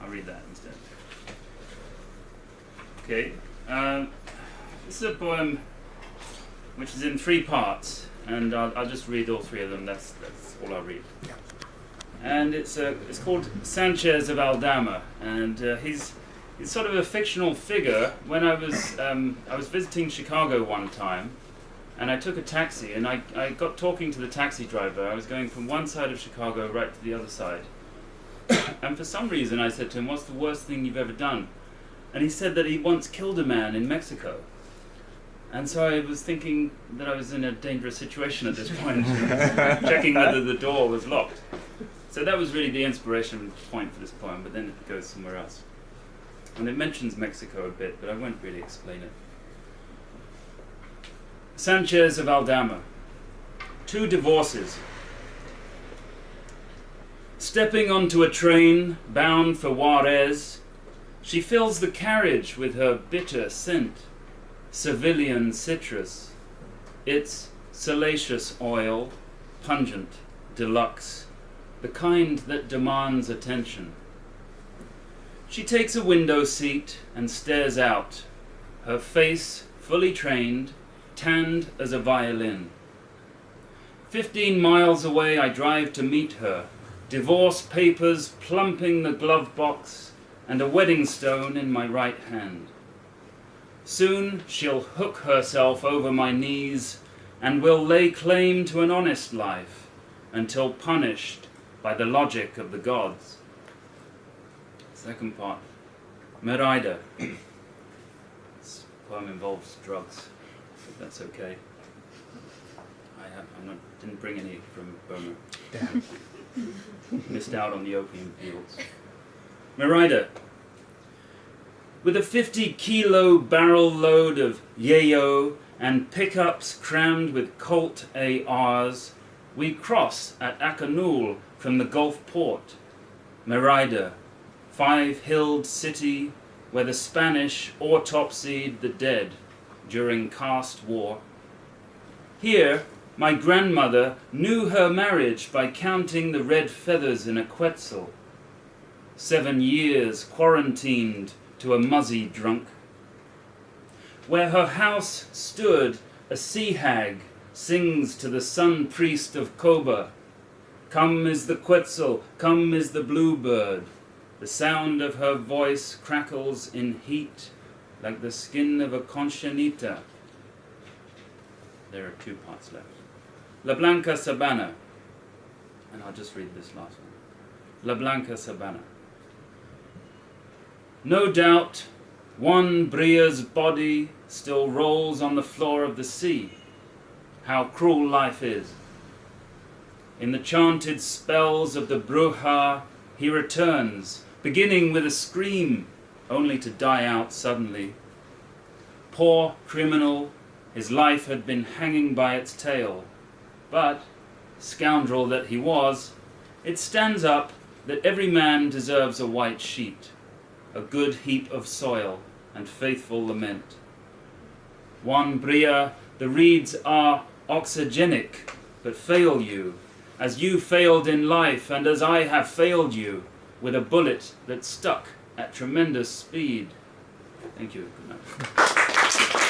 I'll read that instead. Okay. This is a poem which is in 3 parts, and I'll just read all 3 of them. That's all I'll read. Yeah. And it's called Sanchez of Aldama, and he's sort of a fictional figure. When I was visiting Chicago one time, and I took a taxi, and I got talking to the taxi driver. I was going from one side of Chicago right to the other side, and for some reason I said to him, "What's the worst thing you've ever done?" And he said that he once killed a man in Mexico. And so I was thinking that I was in a dangerous situation at this point, checking whether the door was locked. So that was really the inspiration point for this poem, but then it goes somewhere else. And it mentions Mexico a bit, but I won't really explain it. Sanchez of Aldama. 2 divorces. Stepping onto a train bound for Juarez, she fills the carriage with her bitter scent, civilian citrus, its salacious oil, pungent, deluxe, the kind that demands attention. She takes a window seat and stares out, her face fully trained, tanned as a violin. 15 miles away I drive to meet her, divorce papers plumping the glove box, and a wedding stone in my right hand. Soon she'll hook herself over my knees and will lay claim to an honest life until punished by the logic of the gods. Second part, Merida. This poem involves drugs, but that's okay. Didn't bring any from Burma. Damn. Missed out on the opium fields. Merida. With a 50-kilo barrel load of yayo and pickups crammed with Colt ARs, we cross at Akanul from the Gulf Port. Merida, 5-hilled city where the Spanish autopsied the dead during caste war. Here, my grandmother knew her marriage by counting the red feathers in a quetzal. 7 years quarantined to a muzzy drunk. Where her house stood, a sea hag sings to the sun priest of Koba. Come is the quetzal, come is the bluebird. The sound of her voice crackles in heat like the skin of a conchinita. There are 2 parts left. La Blanca Sabana. And I'll just read this last one. La Blanca Sabana. No doubt, one Bria's body still rolls on the floor of the sea. How cruel life is. In the chanted spells of the Bruja, he returns, beginning with a scream, only to die out suddenly. Poor criminal, his life had been hanging by its tail. But, scoundrel that he was, it stands up that every man deserves a white sheet, a good heap of soil and faithful lament. Juan Bria, the reeds are oxygenic, but fail you, as you failed in life and as I have failed you, with a bullet that stuck at tremendous speed. Thank you. Good night.